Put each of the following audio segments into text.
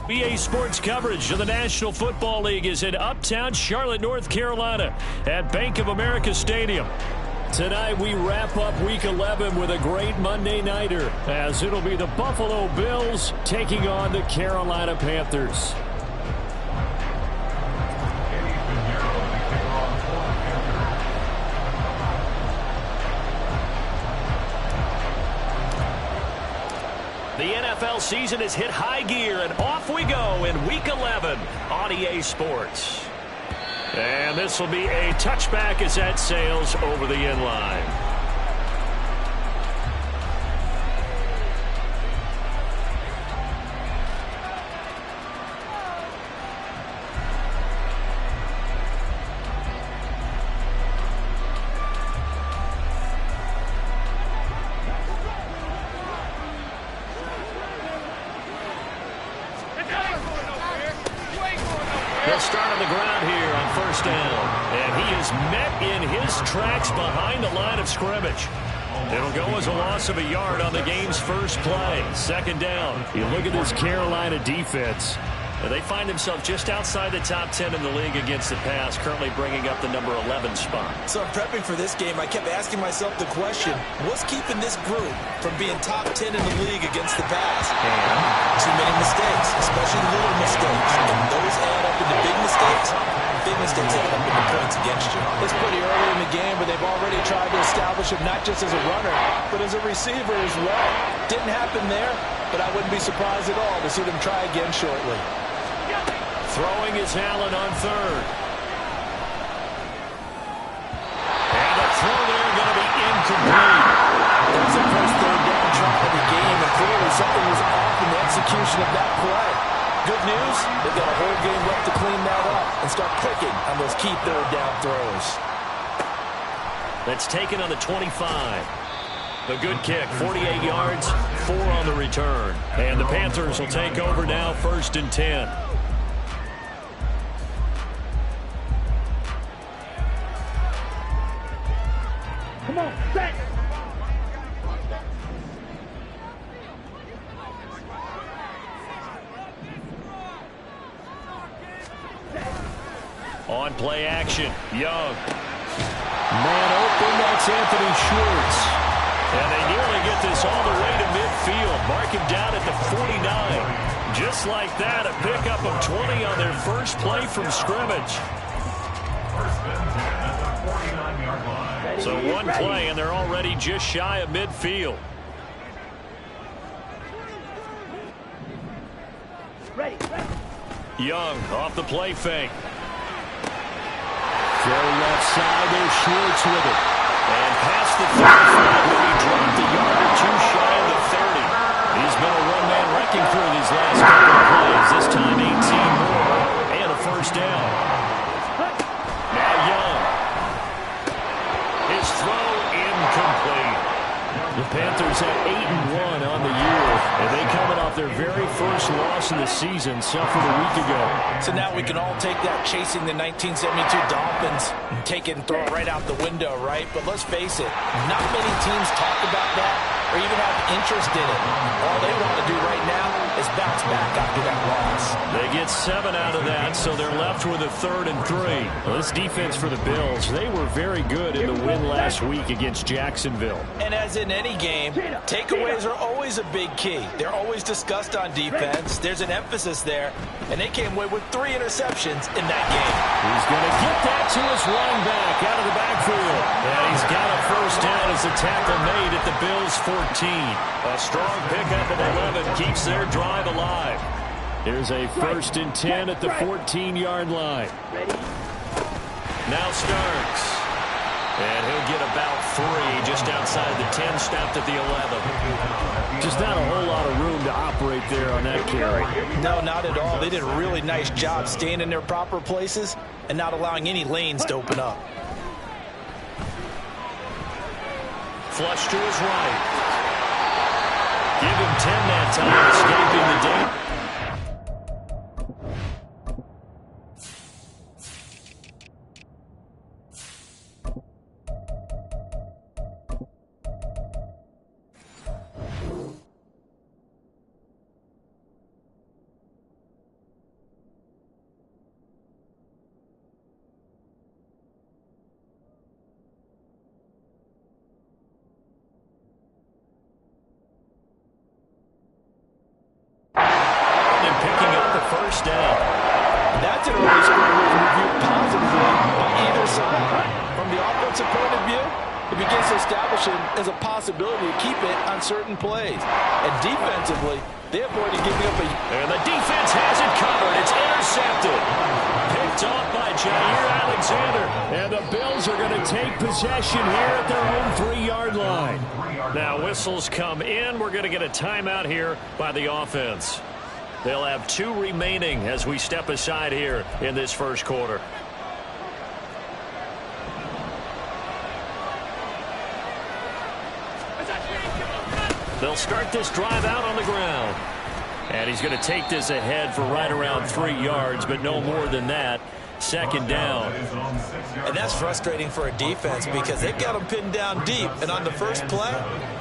BA Sports coverage of the National Football League is in uptown Charlotte, North Carolina at Bank of America Stadium. Tonight we wrap up Week 11 with a great Monday nighter, as it'll be the Buffalo Bills taking on the Carolina Panthers. The NFL season has hit high gear, and off we go in Week 11 on EA Sports. And this will be a touchback as that sails over the end line. He'll start on the ground here on first down. And he is met in his tracks behind the line of scrimmage. It'll go as a loss of a yard on the game's first play. Second down. You look at this Carolina defense. They find themselves just outside the top 10 in the league against the pass, currently bringing up the number 11 spot. So I'm prepping for this game. I kept asking myself the question, what's keeping this group from being top 10 in the league against the pass? And too many mistakes, especially little mistakes. And those add up into big mistakes. Big mistakes add up into points against you. It's pretty early in the game, but they've already tried to establish him not just as a runner, but as a receiver as well. Didn't happen there, but I wouldn't be surprised at all to see them try again shortly. Throwing is Allen on third. And the throw there going to be incomplete. That was the first third down try of the game, and clearly something was off in the execution of that play. Good news, they've got a whole game left to clean that up and start clicking on those key third down throws. That's taken on the 25. A good kick, 48 yards, 4 on the return. And the Panthers will take over now, 1st and 10. Come on, set. On play action, Young. Man open, that's Anthony Schwartz. And they nearly get this all the way to midfield. Mark him down at the 49. Just like that, a pickup of 20 on their first play from scrimmage. So one play, and they're already just shy of midfield. Young off the play fake. Throw left side, there's Schwartz with it. And past the 35, he dropped a yard or two shy of the 30. He's been a one-man wrecking crew these last couple of plays. This time 18 more, and a first down. Now Young. His throw incomplete. The Panthers at 8-1 on the year, and they coming off their very first loss of the season, suffered a week ago. So now we can all take that chasing the 1972 Dolphins and take it and throw it right out the window, right? But let's face it, not many teams talk about that or even have interest in it. All they want to do right now is bounce back after that loss. They get 7 out of that, so they're left with a 3rd and 3. Well, this defense for the Bills, they were very good in the win last week against Jacksonville. And as in any game, takeaways are always a big key. They're always discussed on defense. There's an emphasis there, and they came away with 3 interceptions in that game. He's going to get that to his running back out of the backfield. And he's got a first down as the tackle made at the Bills' 14. A strong pickup of 11 keeps their drive alive. Here's a 1st and 10 at the 14-yard line. Now Starks. And he'll get about 3 just outside the 10, stopped at the 11. Just not a whole lot of room to operate there on that carry. No, not at all. They did a really nice job staying in their proper places and not allowing any lanes to open up. Flush to his right. Give him 10 that time, escaping the danger. First down. That's an early score was reviewed positively by either side. From the offensive point of view, it begins to establish it as a possibility to keep it on certain plays. And defensively, they avoided giving up a... And the defense has it covered. It's intercepted. Picked off by Jair Alexander. And the Bills are going to take possession here at their own 3-yard line. Now whistles come in. We're going to get a timeout here by the offense. They'll have 2 remaining as we step aside here in this first quarter. They'll start this drive out on the ground. And he's going to take this ahead for right around 3 yards, but no more than that. Second down. And that's frustrating for a defense because they've got them pinned down deep. And on the first play,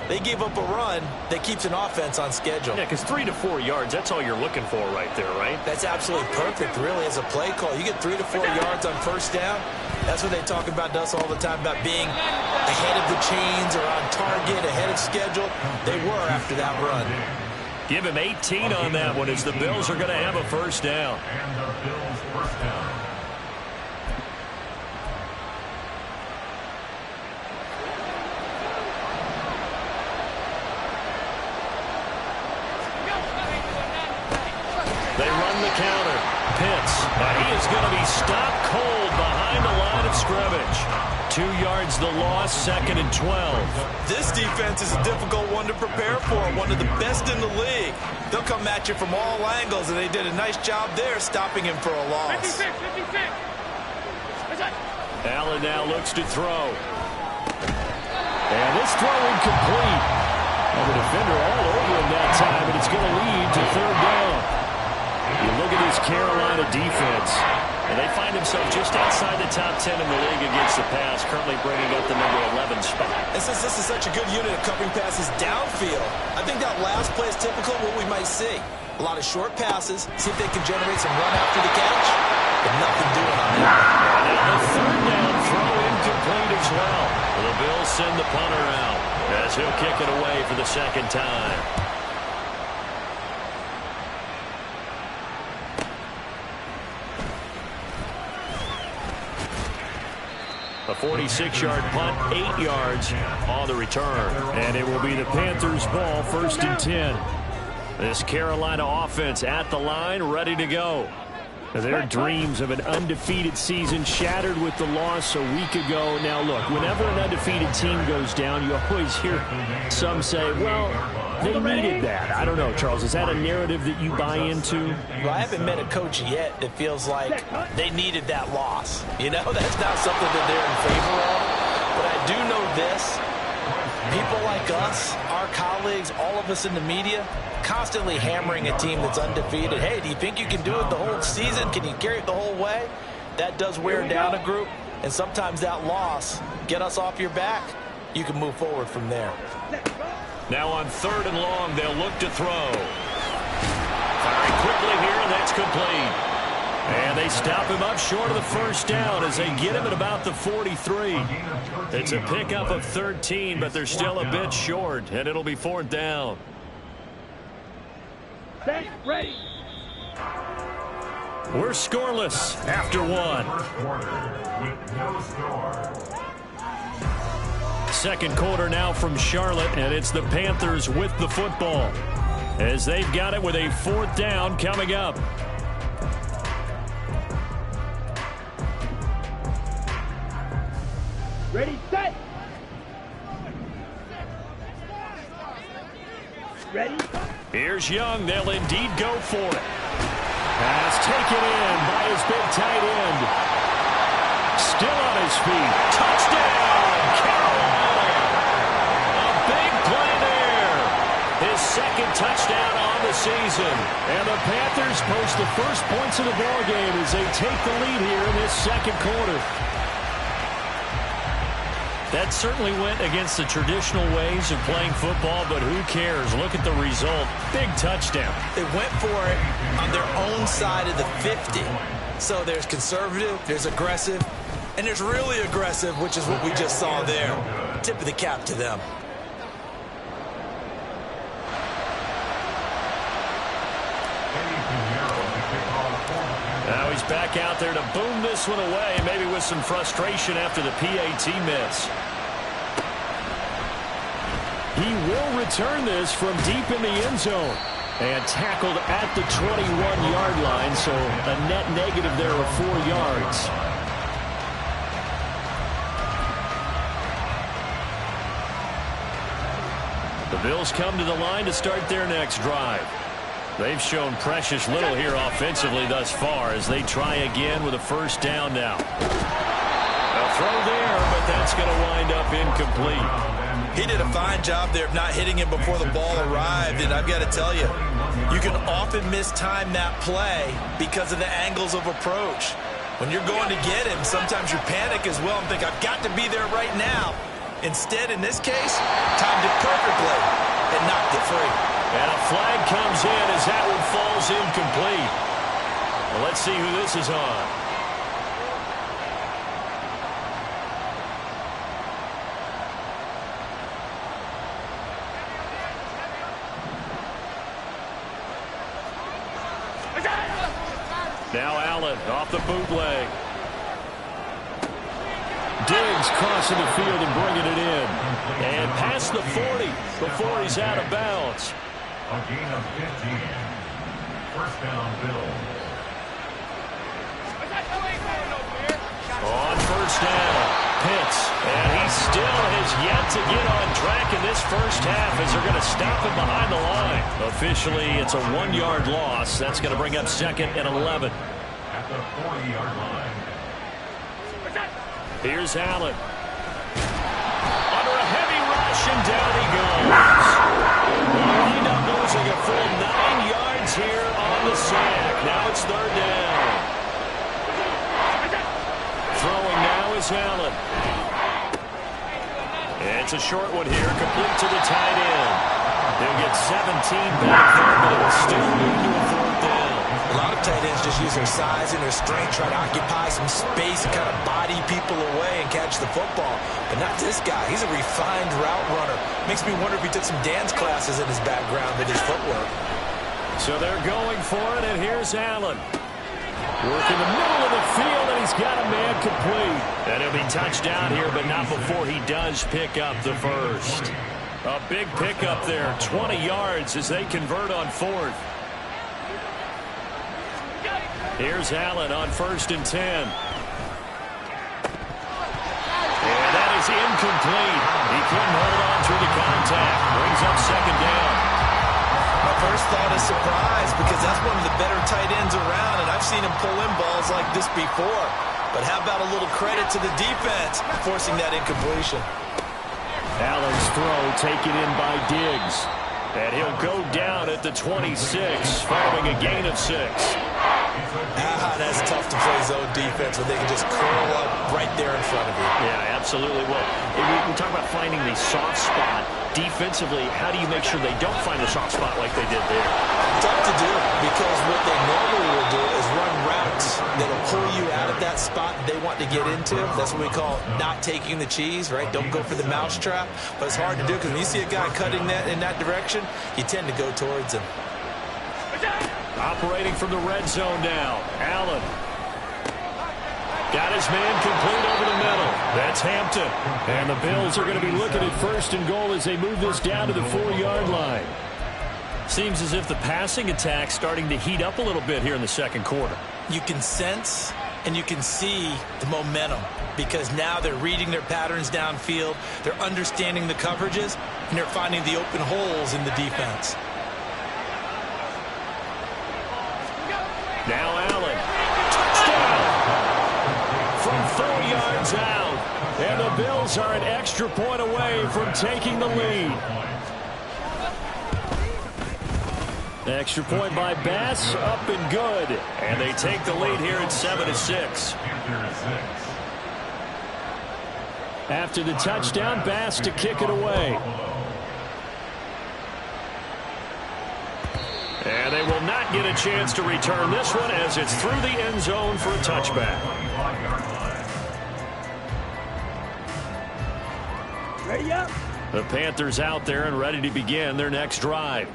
they gave up a run that keeps an offense on schedule. Yeah, because 3 to 4 yards, that's all you're looking for right there, right? That's absolutely perfect, really, as a play call. You get 3 to 4 yards on first down. That's what they talk about to us all the time, about being ahead of the chains or on target, ahead of schedule. They were after that run. Give him 18 on that one as the Bills are going to have a first down. And the Bills first down. They run the counter. Pitts. And he is going to be stopped cold behind the line of scrimmage. 2 yards the loss, 2nd and 12. This defense is a difficult one to prepare for, one of the best in the league. They'll come at you from all angles, and they did a nice job there stopping him for a loss. 56. Allen now looks to throw. And this throw incomplete. And the defender all over him that time, and it's going to lead to 3rd down. You look at this Carolina defense, and they find themselves just outside the top 10 in the league against the pass, currently bringing up the number 11 spot. And since this is such a good unit of covering passes downfield, I think that last play is typical of what we might see. A lot of short passes, see if they can generate some run after the catch, but nothing doing on that. And the 3rd down throw incomplete as well. The Bills send the punter out as he'll kick it away for the 2nd time. A 46-yard punt, 8 yards on the return. And it will be the Panthers' ball, 1st and 10. This Carolina offense at the line, ready to go. Their dreams of an undefeated season shattered with the loss a week ago. Now, look, whenever an undefeated team goes down, you always hear some say, well, they needed that. I don't know, Charles. Is that a narrative that you buy into? Well, I haven't met a coach yet that feels like they needed that loss. You know, that's not something that they're in favor of. But I do know this. People like us, our colleagues, all of us in the media, constantly hammering a team that's undefeated. Hey, do you think you can do it the whole season? Can you carry it the whole way? That does wear down a group. And sometimes that loss, get us off your back, you can move forward from there. Now on 3rd and long, they'll look to throw. Firing quickly here, and that's complete. And they stop him up short of the 1st down as they get him at about the 43. It's a pickup of 13, but they're still a bit short, and it'll be 4th down. Set, ready. We're scoreless after 1. Second quarter now from Charlotte, and it's the Panthers with the football as they've got it with a 4th down coming up. Ready, set. Ready. Here's Young. They'll indeed go for it. Pass taken in by his big tight end. Still on his feet. Touchdown, Carolina. A big play there. His second touchdown on the season. And the Panthers post the first points of the ballgame as they take the lead here in this second quarter. That certainly went against the traditional ways of playing football, but who cares? Look at the result. Big touchdown. They went for it on their own side of the 50. So there's conservative, there's aggressive, and there's really aggressive, which is what we just saw there. Tip of the cap to them. Now he's back out there to boom this one away, maybe with some frustration after the PAT miss. He will return this from deep in the end zone. And tackled at the 21-yard line, so a net negative there of 4 yards. The Bills come to the line to start their next drive. They've shown precious little here offensively thus far as they try again with a first down now. A throw there, but that's going to wind up incomplete. He did a fine job there of not hitting him before the ball arrived, and I've got to tell you, you can often mistime that play because of the angles of approach. When you're going to get him, sometimes you panic as well and think, I've got to be there right now. Instead, in this case, timed it perfectly and knocked it free. And a flag comes in as that one falls incomplete. Well, let's see who this is on. Now Allen off the bootleg. Diggs crossing the field and bringing it in. And past the 40 before he's out of bounds. A gain of 15. First down, Bills. On first down, Pitts. And he still has yet to get on track in this first half as they're going to stop him behind the line. Officially, it's a 1-yard loss. That's going to bring up second and 11. At the 40-yard line. Here's Allen. Under a heavy rush, and down he goes. He'll end up losing a full 9 yards here on the sack. Now it's third down. Throwing now is Allen. It's a short one here, complete to the tight end. He'll get 17 back there, but it'll still move to a fourth down. A lot of tight ends just use their size and their strength, try to occupy some space and kind of body people away and catch the football. But not this guy. He's a refined route runner. Makes me wonder if he took some dance classes in his background with his footwork. So they're going for it, and here's Allen. Working the middle of the field, and he's got a man complete. And he'll be touched down here, but not before he does pick up the first. A big pickup there, 20 yards as they convert on fourth. Here's Allen on first and 10. And that is incomplete. He couldn't hold on through the contact. Brings up second down. My first thought is surprise because that's one of the better tight ends around, and I've seen him pull in balls like this before. But how about a little credit to the defense forcing that incompletion? Allen's throw taken in by Diggs. And he'll go down at the 26, following a gain of 6. That's tough to play zone defense when they can just curl up right there in front of you. Yeah, absolutely. Well, we talk about finding the soft spot. Defensively, how do you make sure they don't find the soft spot like they did there? Tough to do because what they normally will do is run routes that'll pull you out of that spot they want to get into. That's what we call not taking the cheese, right? Don't go for the mousetrap. But it's hard to do because when you see a guy cutting that in that direction, you tend to go towards him. Operating from the red zone now. Allen. Got his man complete over the middle. That's Hampton. And the Bills are going to be looking at first and goal as they move this down to the 4-yard line. Seems as if the passing attack's starting to heat up a little bit here in the second quarter. You can sense and you can see the momentum because now they're reading their patterns downfield, they're understanding the coverages, and they're finding the open holes in the defense. Now Allen. Touchdown! From 4 yards out. And the Bills are an extra point away from taking the lead. Extra point by Bass, up and good. And they take the lead here at 7-6. After the touchdown, Bass to kick it away. And they will not get a chance to return this one as it's through the end zone for a touchback. Ready up. The Panthers out there and ready to begin their next drive.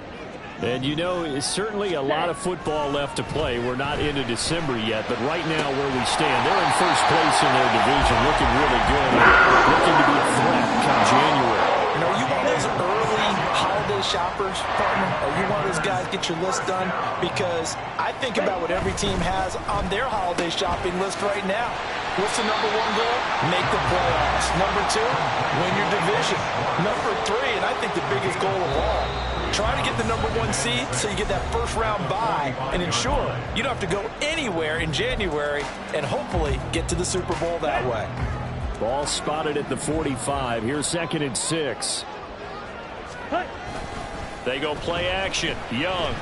And you know, it's certainly a lot of football left to play. We're not into December yet, but right now where we stand, they're in first place in their division, looking really good, looking to be a threat come January. You know, you want those early holiday shoppers, partner, or you want those guys get your list done? Because I think about what every team has on their holiday shopping list right now. What's the number one goal? Make the playoffs. Number two, win your division. Number three, and I think the biggest goal of all, try to get the number one seed so you get that first round bye and ensure you don't have to go anywhere in January and hopefully get to the Super Bowl that way. Ball spotted at the 45. Here's 2nd and 6. They go play action. Young.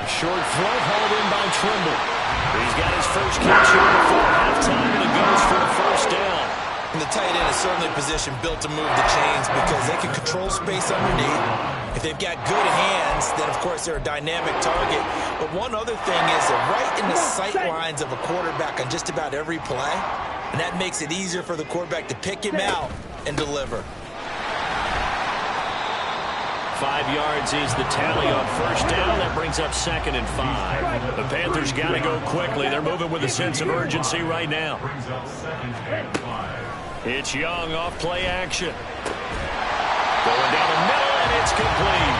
Short throw hauled in by Trimble. He's got his first catch here before halftime, and it goes for a first down. And the tight end is certainly a position built to move the chains because they can control space underneath. If they've got good hands, then of course they're a dynamic target. But one other thing is they're right in the sight lines of a quarterback on just about every play. And that makes it easier for the quarterback to pick him out and deliver. 5 yards is the tally on first down. That brings up 2nd and 5. The Panthers got to go quickly. They're moving with a sense of urgency right now. It's Young off play action. Going down the middle, and it's complete.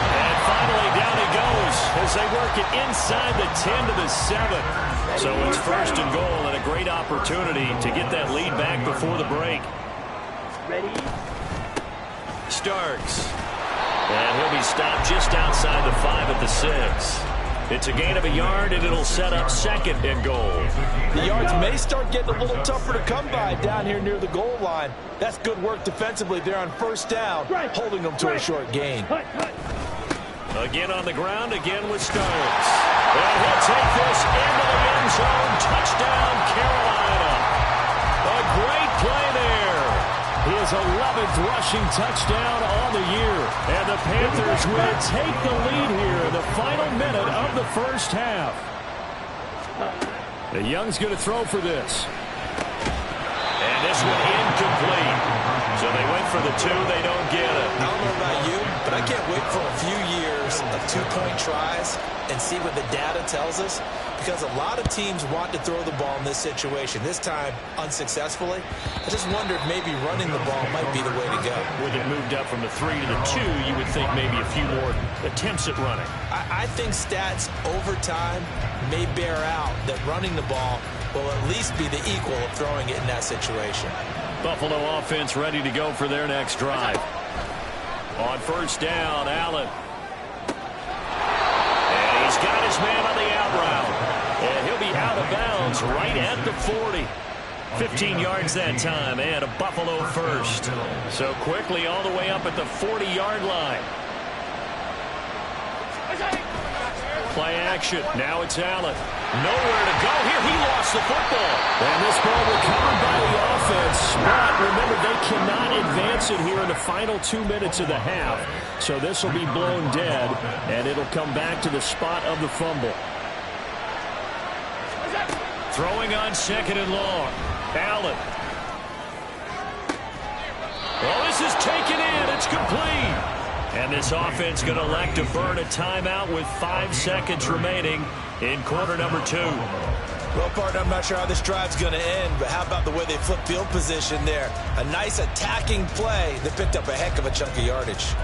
And finally down he goes as they work it inside the 10 to the 7. So it's 1st and goal and a great opportunity to get that lead back before the break. Ready. Starks. And he'll be stopped just outside the 5 at the 6. It's a gain of a yard, and it'll set up 2nd and goal. The yards may start getting a little tougher to come by down here near the goal line. That's good work defensively there on first down, holding them to a short gain. Again on the ground, again with Starks. And he'll take this into the end zone. Touchdown, Carolina. A great play there. His 11th rushing touchdown on the year. And the Panthers will take the lead here in the final minute of the first half. The Young's going to throw for this. And this one incomplete. So they went for the 2. They don't get it. I don't know about you, but I can't wait for a few years of 2-point tries and see what the data tells us. Because a lot of teams want to throw the ball in this situation. This time, unsuccessfully. I just wonder if maybe running the ball might be the way to go. With it moved up from the 3 to the 2, you would think maybe a few more attempts at running. I think stats over time may bear out that running the ball will at least be the equal of throwing it in that situation. Buffalo offense ready to go for their next drive. On first down, Allen. And he's got his man on the out route. And he'll be out of bounds right at the 40. 15 yards that time, and a Buffalo first. So quickly all the way up at the 40-yard line. Play action. Now it's Allen. Nowhere to go here. He lost the football. And this ball recovered by the offense. But remember, they cannot advance it here in the final 2 minutes of the half. So this will be blown dead, and it'll come back to the spot of the fumble. Throwing on 2nd and long. Allen. Well, this is taken in. It's complete. And this offense going to elect to burn a timeout with 5 seconds remaining in quarter number 2. Well, partner, I'm not sure how this drive's going to end, but how about the way they flip field position there? A nice attacking play that picked up a heck of a chunk of yardage.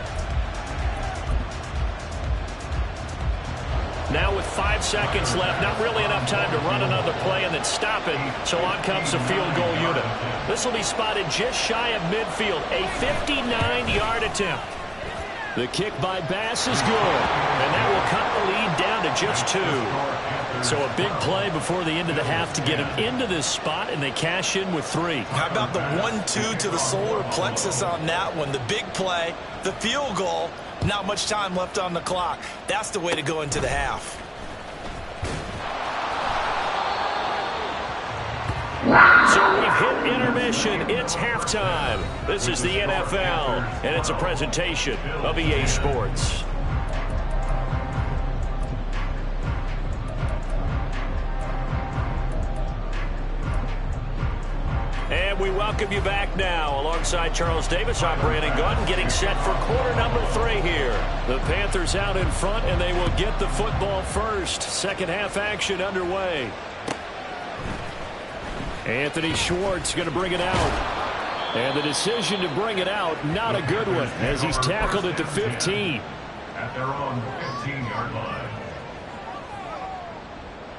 Now with 5 seconds left, not really enough time to run another play and then stop it, so on comes the field goal unit. This will be spotted just shy of midfield, a 59-yard attempt. The kick by Bass is good, and that will cut the lead down to just 2. So a big play before the end of the half to get them into this spot, and they cash in with 3. How about the 1-2 to the solar plexus on that one? The big play, the field goal, not much time left on the clock. That's the way to go into the half. So we've hit intermission. It's halftime. This is the NFL, and it's a presentation of EA Sports. And we welcome you back now. Alongside Charles Davis, I'm Brandon Gaudin, getting set for quarter number 3 here. The Panthers out in front, and they will get the football first. Second half action underway. Anthony Schwartz going to bring it out. And the decision to bring it out, not a good one, as he's tackled at the 15. At their own 15-yard line.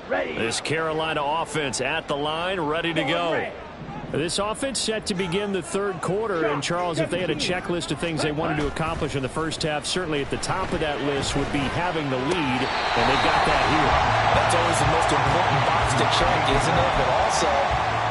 Ready. This Carolina offense at the line, ready to go. This offense set to begin the third quarter, and Charles, if they had a checklist of things they wanted to accomplish in the first half, certainly at the top of that list would be having the lead, and they've got that here. That's always the most important box to check, isn't it? But also,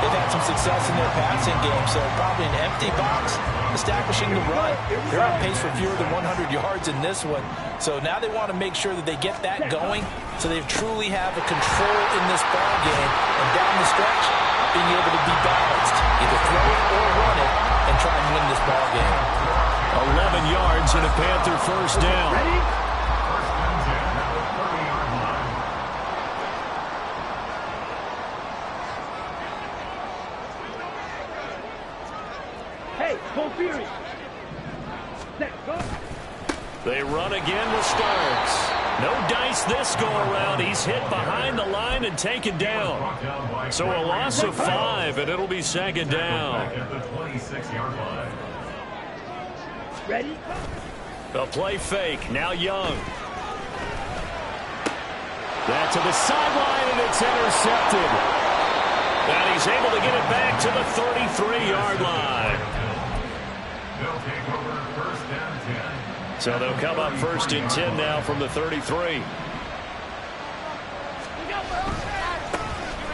they've had some success in their passing game, so probably an empty box, establishing the run. They're on pace for fewer than 100 yards in this one, so now they want to make sure that they get that going, so they truly have a control in this ball game, and down the stretch, being able to be balanced, either throw it or run it, and try and win this ball game. 11 yards and a Panther first down. Ready? First and 10 at the 30-yard line. Hey, Paul Fury. Set, go. They run again with Starks. No dice this go-around. He's hit behind the line and taken down. So a loss of 5, and it'll be second down. At the 26-yard line. Ready? The play fake. Now Young. That to the sideline, and it's intercepted. And he's able to get it back to the 33-yard line. They'll take over first and 10. So they'll come up first and 10 now from the 33.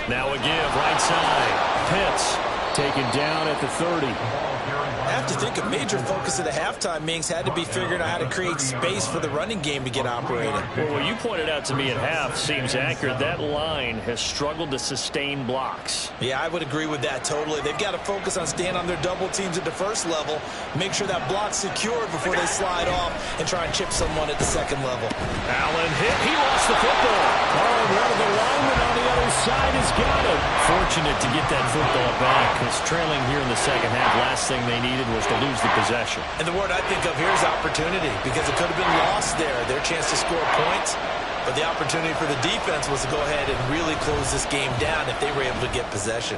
Now a give, right side. Pitts taken down at the 30. I have to think a major focus of the halftime, Minks, had to be figuring out how to create space for the running game to get operating. Well, what you pointed out to me at half seems accurate. That line has struggled to sustain blocks. Yeah, I would agree with that totally. They've got to focus on staying on their double teams at the first level, make sure that block's secured before they slide off and try and chip someone at the second level. Allen hit. He lost the football. Oh, and one of the linemen on the other side has got it. Fortunate to get that football back, because trailing here in the second half, last thing they needed was to lose the possession. And the word I think of here is opportunity, because it could have been lost there, their chance to score points. But the opportunity for the defense was to go ahead and really close this game down if they were able to get possession.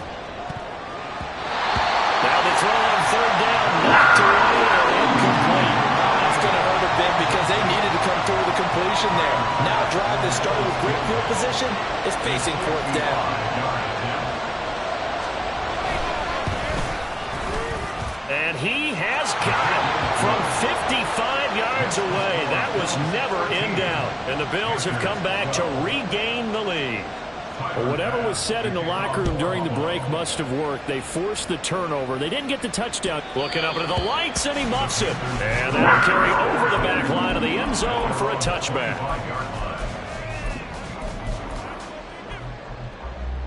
Now the throw on third down, knocked away and incomplete. That's going to hurt a bit because they needed to come through with a completion there. Now a drive that started with great field position is facing fourth down. And he has got it from 55 yards away. That was never in doubt. And the Bills have come back to regain the lead. Well, whatever was said in the locker room during the break must have worked. They forced the turnover. They didn't get the touchdown. Looking up into the lights, and he muffs it. And that'll carry over the back line of the end zone for a touchback.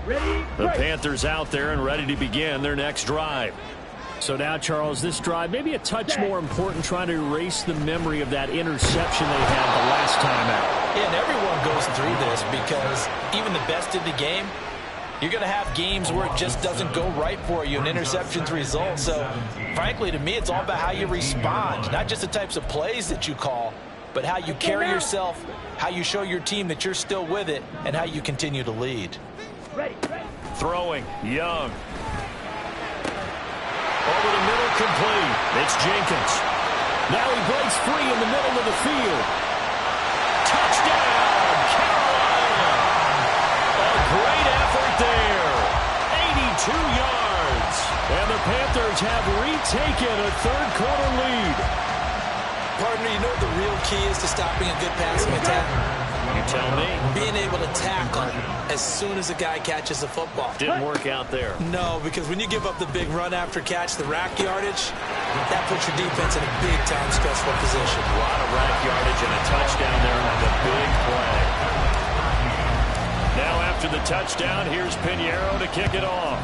Ready? The Panthers out there and ready to begin their next drive. So now, Charles, this drive maybe a touch more important, trying to erase the memory of that interception they had the last time out. Yeah, and everyone goes through this because even the best in the game, you're going to have games where it just doesn't go right for you and interceptions result. So, frankly, to me, it's all about how you respond, not just the types of plays that you call, but how you carry yourself, how you show your team that you're still with it, and how you continue to lead. Ready? Throwing, Young. Over the middle, complete. It's Jenkins. Now he breaks free in the middle of the field. Touchdown, Carolina. A great effort there. 82 yards. And the Panthers have retaken a third-quarter lead. Partner, you know what the real key is to stopping a good passing attack? You tell me. Being able to tackle as soon as a guy catches the football. Didn't work out there. No, because when you give up the big run after catch, the rack yardage, that puts your defense in a big-time stressful position. A lot of rack yardage and a touchdown there on the big play. Now after the touchdown, here's Pinheiro to kick it off.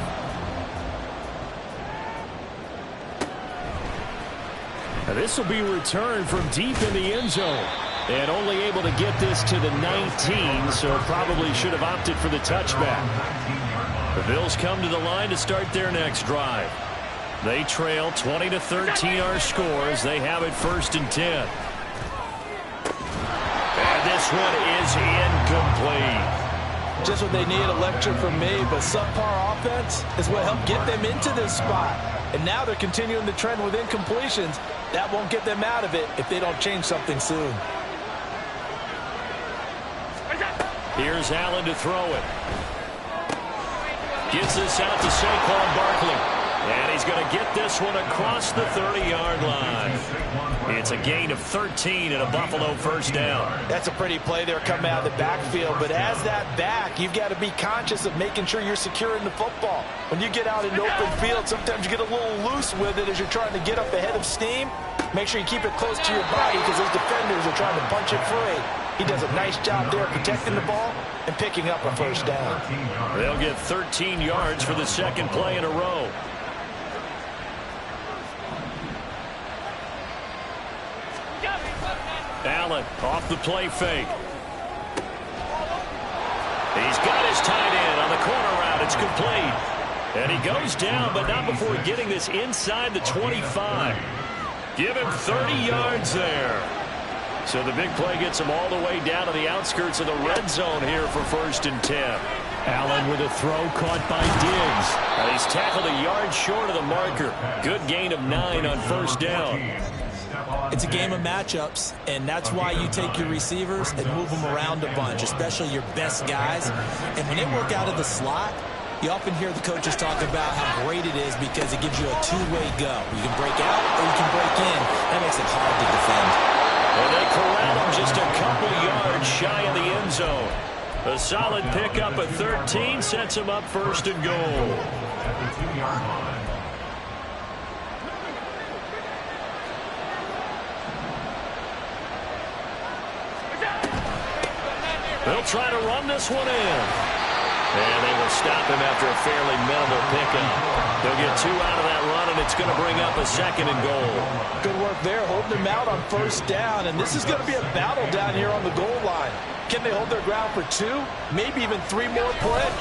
Now this will be returned from deep in the end zone. And only able to get this to the 19, so probably should have opted for the touchback. The Bills come to the line to start their next drive. They trail 20-13 our score as they have it 1st and 10. And this one is incomplete. Just what they need, a lecture from me, but subpar offense is what helped get them into this spot. And now they're continuing the trend with incompletions. That won't get them out of it if they don't change something soon. Here's Allen to throw it. Gets this out to Saquon Barkley. And he's going to get this one across the 30-yard line. It's a gain of 13 and a Buffalo 1st down. That's a pretty play there coming out of the backfield. But as that back, you've got to be conscious of making sure you're securing the football. When you get out in open field, sometimes you get a little loose with it as you're trying to get up ahead of steam. Make sure you keep it close to your body because those defenders are trying to punch it free. He does a nice job there protecting the ball and picking up a 1st down. They'll get 13 yards for the 2nd play in a row. Allen off the play fake. He's got his tight end on the corner route. It's complete. And he goes down, but not before getting this inside the 25. Give him 30 yards there. So the big play gets him all the way down to the outskirts of the red zone here for 1st and 10. Allen with a throw caught by Diggs. And he's tackled a yard short of the marker. Good gain of 9 on 1st down. It's a game of matchups, and that's why you take your receivers and move them around a bunch, especially your best guys. And when they work out of the slot, you often hear the coaches talk about how great it is because it gives you a two-way go. You can break out or you can break in. That makes it hard to defend. And they corral him just a couple yards shy of the end zone. A solid pickup at 13 sets him up 1st and goal. At the 2-yard line. They'll try to run this one in. And they will stop him after a fairly minimal pickup. They'll get 2 out of that run, and it's going to bring up a 2nd and goal. Good work there, holding him out on 1st down. And this is going to be a battle down here on the goal line. Can they hold their ground for 2, maybe even 3 more plays?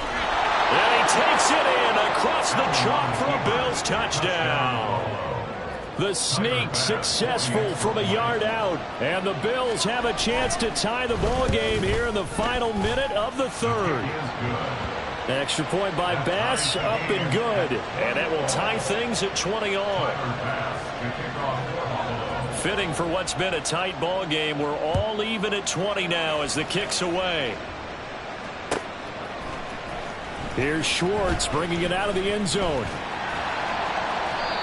And he takes it in across the chalk for a Bills touchdown. The sneak successful from a yard out. And the Bills have a chance to tie the ball game here in the final minute of the 3rd. Extra point by Bass, up and good. And that will tie things at 20 all. Fitting for what's been a tight ball game. We're all even at 20 now as the kick's away. Here's Schwartz bringing it out of the end zone.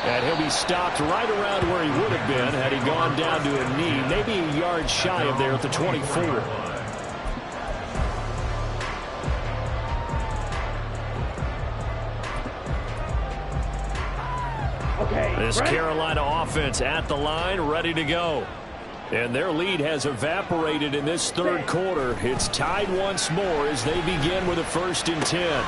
And he'll be stopped right around where he would have been had he gone down to a knee, maybe a yard shy of there at the 24. Okay. This ready? Carolina offense at the line, ready to go. And their lead has evaporated in this 3rd quarter. It's tied once more as they begin with a 1st and 10.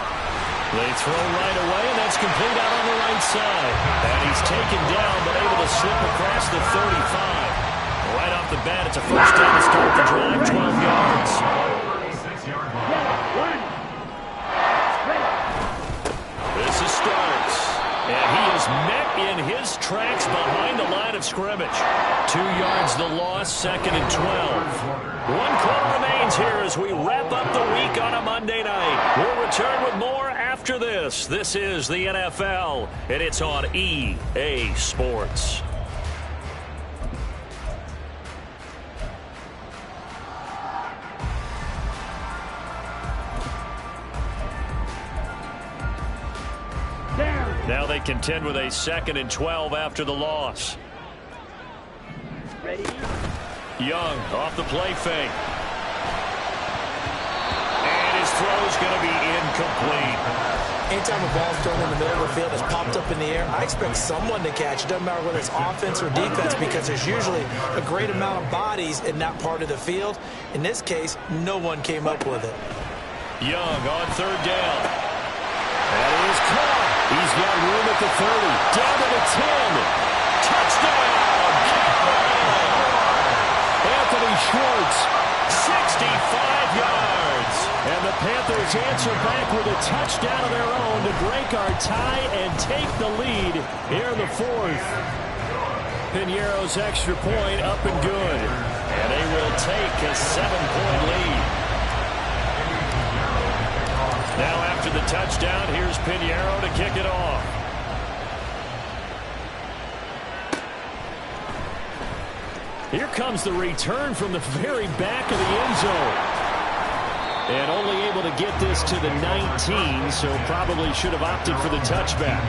They throw right away, and that's complete out on the right side. And he's taken down, but able to slip across the 35. Right off the bat, it's a 1st down to start the drive, 12 yards. This is Starks. And he is met in his tracks behind the line of scrimmage. 2 yards the loss, 2nd and 12. 1 quarter remains here as we wrap up the week on a Monday night. We'll return with more after this. This is the NFL, and it's on EA Sports. Now they contend with a 2nd and 12 after the loss. Ready? Young off the play fake. And his throw's going to be incomplete. Anytime a ball's thrown in the middle of the field, it's popped up in the air, I expect someone to catch. It doesn't matter whether it's offense or defense, because there's usually a great amount of bodies in that part of the field. In this case, no one came up with it. Young on third down. That is caught. He's got room at the 30. Down to the 10. Touchdown! Anthony Schwartz, 65 yards. And the Panthers answer back with a touchdown of their own to break our tie and take the lead here in the fourth. Piñeiro's extra point up and good. And they will take a 7-point lead. Now after the touchdown, here's Piñeiro to kick it off. Here comes the return from the very back of the end zone. And only able to get this to the 19, so probably should have opted for the touchback.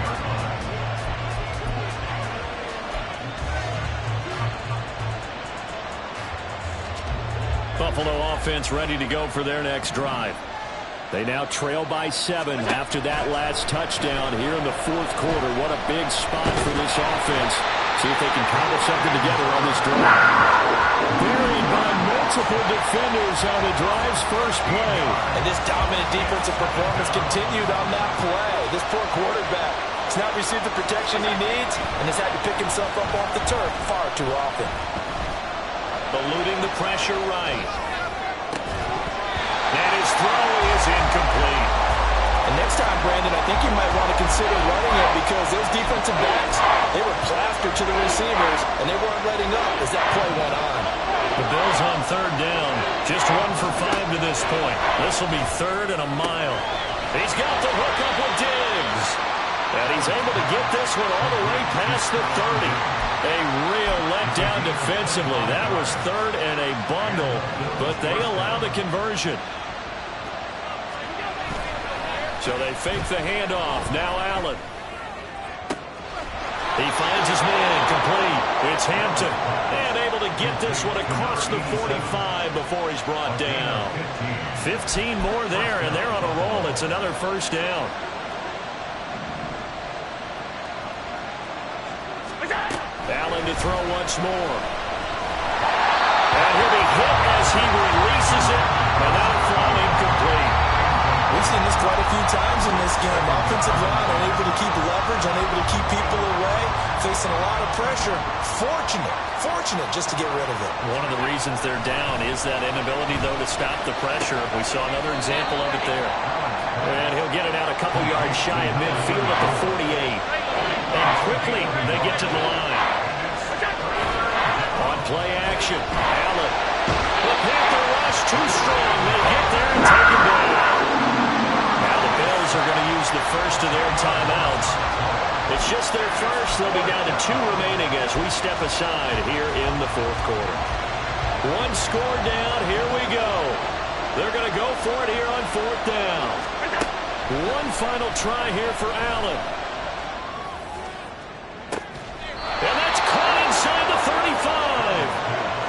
Buffalo offense ready to go for their next drive. They now trail by 7 after that last touchdown here in the fourth quarter. What a big spot for this offense. See if they can cobble something together on this drive. Buried by multiple defenders on the drive's first play. And this dominant defensive performance continued on that play. This poor quarterback has not received the protection he needs and has had to pick himself up off the turf far too often. Eluding the pressure right. And his throw is incomplete. And next time, Brandon, I think you might want to consider running it, because those defensive backs, they were plastered to the receivers, and they weren't letting up as that play went on. The Bills on third down. Just 1 for 5 to this point. This will be 3rd and a mile. He's got the hook up with Diggs. And he's able to get this one all the way past the 30. A real letdown defensively. That was 3rd and a bundle, but they allow the conversion. So they fake the handoff. Now Allen. He finds his man complete. It's Hampton. And able to get this one across the 45 before he's brought down. 15 more there, and they're on a roll. It's another first down. Allen to throw once more. And he'll be hit as he releases it. And that'll fall incomplete. We've seen this quite a few times in this game. Offensive line unable to keep leverage, unable to keep people away, facing a lot of pressure. Fortunate just to get rid of it. One of the reasons they're down is that inability, though, to stop the pressure. We saw another example of it there. And he'll get it out a couple yards shy of midfield at the 48. And quickly they get to the line. On play action, Allen. The Panther rush too strong. They get there and take him down. Are going to use the first of their timeouts. It's just their first. They'll be down to 2 remaining as we step aside here in the fourth quarter. 1 score down. Here we go. They're going to go for it here on 4th down. 1 final try here for Allen. And that's caught inside the 35.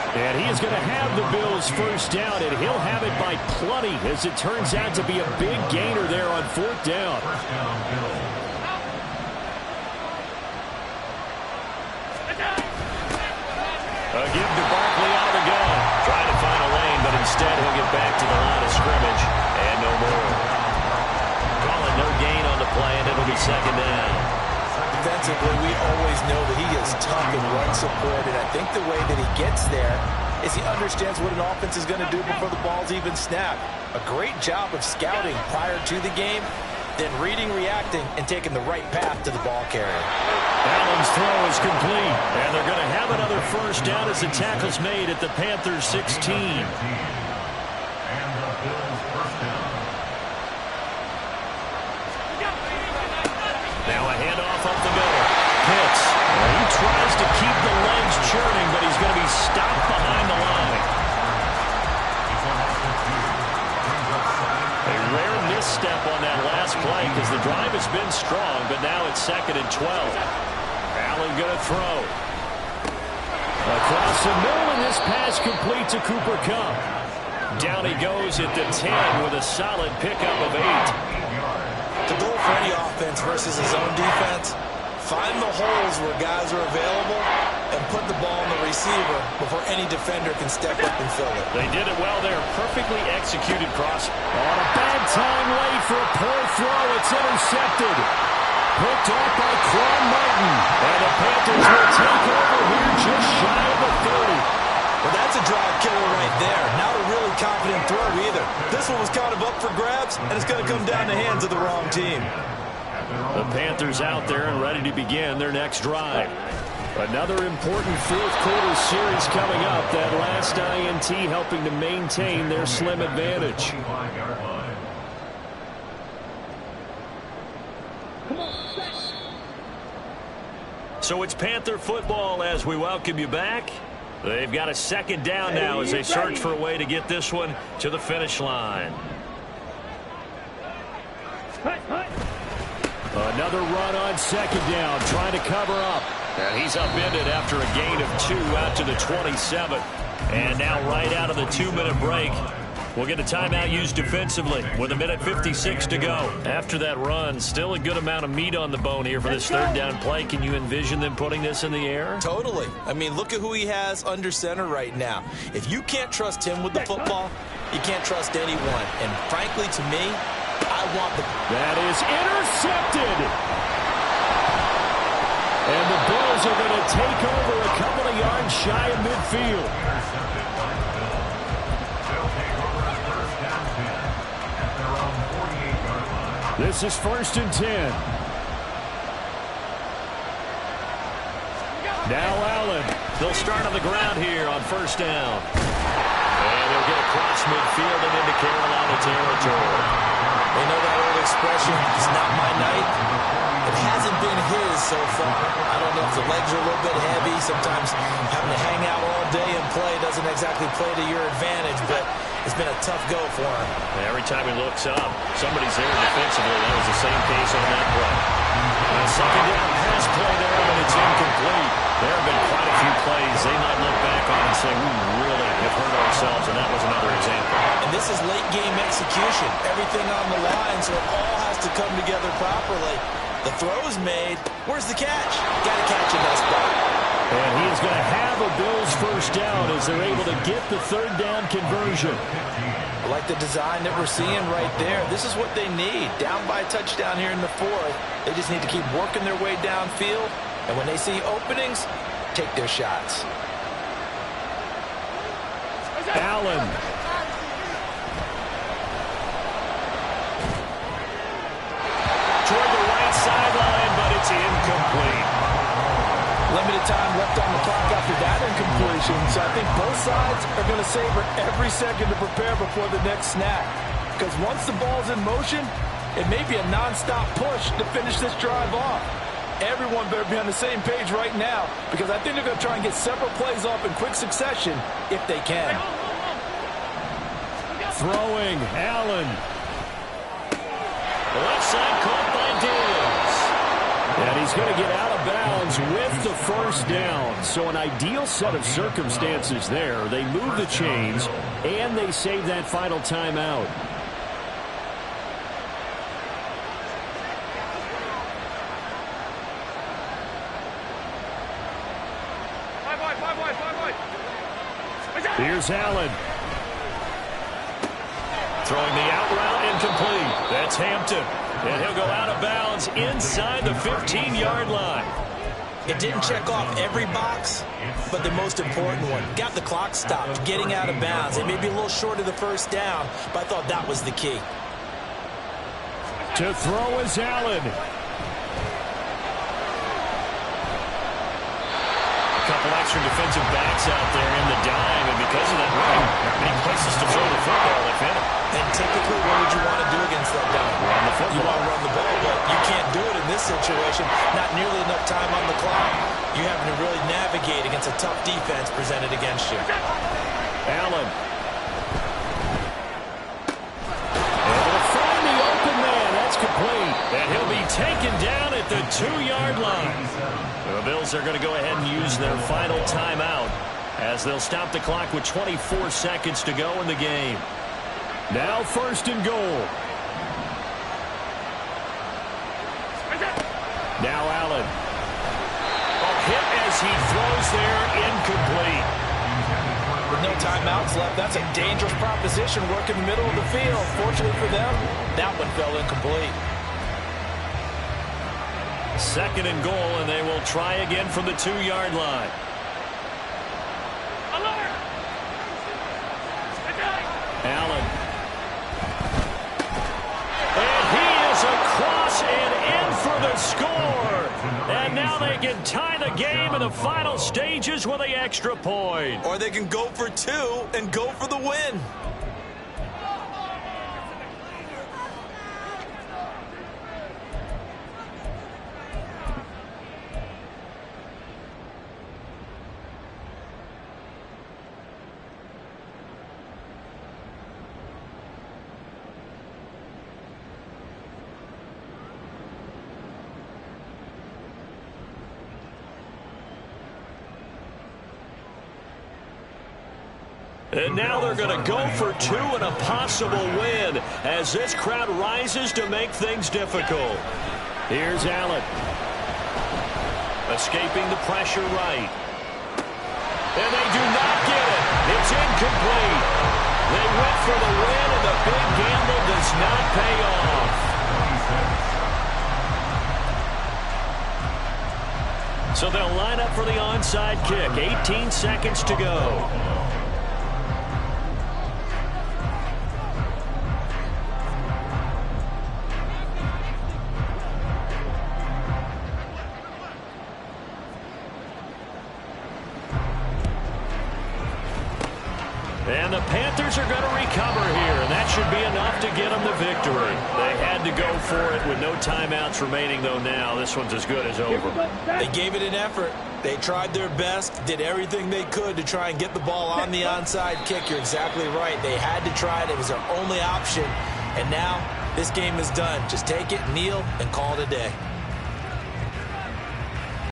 And he is going to have the Bills first down, and he'll have it by plenty, as it turns out to be a big gainer there on 4th down. A give to Barkley out of the gun. Trying to find a lane, but instead he'll get back to the line of scrimmage, and no more. Calling no gain on the play, and it'll be 2nd down. Defensively, we always know that he is tough and run support, and I think the way that he gets there is he understands what an offense is going to do before the ball's even snapped. A great job of scouting prior to the game, then reading, reacting, and taking the right path to the ball carrier. Allen's throw is complete, and they're going to have another first down as the tackle's made at the Panthers' 16. Now a handoff up the middle. Pitts. He tries to keep the legs churning, but he's going to be stopped behind the line. A rare misstep on that last play because the drive has been strong, but now it's 2nd and 12. Allen going to throw. Across the middle, and this pass complete to Cooper Kupp. Down he goes at the 10 with a solid pickup of 8. The goal for any offense versus his own defense, find the holes where guys are available and put the ball on the receiver before any defender can step up and fill it. They did it well there. Perfectly executed cross. On a bad time late for a poor throw. It's intercepted. Picked off by Quan Martin. And the Panthers will take over here just shy of the 30. Well, that's a drive killer right there. Not a really confident throw either. This one was kind of up for grabs, and it's going to come down the hands of the wrong team. The Panthers out there and ready to begin their next drive. Another important fourth quarter series coming up. That last INT helping to maintain their slim advantage. So it's Panther football as we welcome you back. They've got a second down now as they search for a way to get this one to the finish line. Another run on second down, trying to cover up. And he's upended after a gain of 2 out to the 27. And now right out of the 2-minute break, we'll get a timeout used defensively with 1:56 to go. After that run, still a good amount of meat on the bone here for this third down play. Can you envision them putting this in the air? Totally. I mean, look at who he has under center right now. If you can't trust him with the football, you can't trust anyone. And frankly, to me, I want the... That is intercepted. And the Bills are going to take over a couple of yards shy of midfield. This is 1st and 10. Now Allen. They'll start on the ground here on 1st down. And they'll get across midfield and into Carolina territory. You know that old expression, it's not my night? It hasn't been his so far. I don't know if the legs are a little bit heavy. Sometimes having to hang out all day and play doesn't exactly play to your advantage, but it's been a tough go for him. Every time he looks up, somebody's there defensively. That was the same case on that play. And a second down pass play there, but it's incomplete. There have been quite a few plays they might look back on and say, we really have hurt ourselves, and that was another example. And this is late game execution. Everything on the line, so it all has to come together properly. The throw's made. Where's the catch? Got to catch in that spot. And he is going to have a Bills first down as they're able to get the third down conversion. I like the design that we're seeing right there. This is what they need. Down by a touchdown here in the 4th. They just need to keep working their way downfield. And when they see openings, take their shots. Allen. Toward the right sideline, but it's incomplete. Limited time left on the clock after that incompletion, so I think both sides are going to savor every second to prepare before the next snap. Because once the ball's in motion, it may be a non-stop push to finish this drive off. Everyone better be on the same page right now, because I think they're going to try and get several plays off in quick succession if they can. Throwing, Allen. Left side caught by Diggs. And he's going to get out of bounds with the first down. So an ideal set of circumstances there. They move the chains, and they save that final timeout. Here's Allen. Throwing the out route incomplete. That's Hampton. And he'll go out of bounds inside the 15-yard line. It didn't check off every box, but the most important one. Got the clock stopped, getting out of bounds. It may be a little short of the first down, but I thought that was the key. To throw is Allen. A couple extra defensive backs out there in the dime, and because of that run, many places to throw the football if in it. And typically, what would you want to do against that dime? Run the football. You want to run the ball, but you can't do it in this situation. Not nearly enough time on the clock. You're having to really navigate against a tough defense presented against you. Allen. Able to find the open man. That's complete. And he'll be taken down at the 2-yard line. The Bills are going to go ahead and use their final timeout as they'll stop the clock with 24 seconds to go in the game. Now 1st and goal. Now Allen. Hit as he throws there, incomplete. With no timeouts left, that's a dangerous proposition working the middle of the field. Fortunately for them, that one fell incomplete. 2nd and goal, and they will try again from the 2-yard line. Alert! Allen. And he is across and in for the score. And now they can tie the game in the final stages with the extra point. Or they can go for 2 and go for the win. And now they're going to go for 2 and a possible win as this crowd rises to make things difficult. Here's Allen. Escaping the pressure right. And they do not get it. It's incomplete. They went for the win, and the big gamble does not pay off. So they'll line up for the onside kick. 18 seconds to go. And the Panthers are going to recover here, and that should be enough to get them the victory. They had to go for it with no timeouts remaining, though now this one's as good as over. They gave it an effort. They tried their best, did everything they could to try and get the ball on the onside kick. You're exactly right. They had to try it. It was their only option. And now this game is done. Just take it, kneel, and call it a day.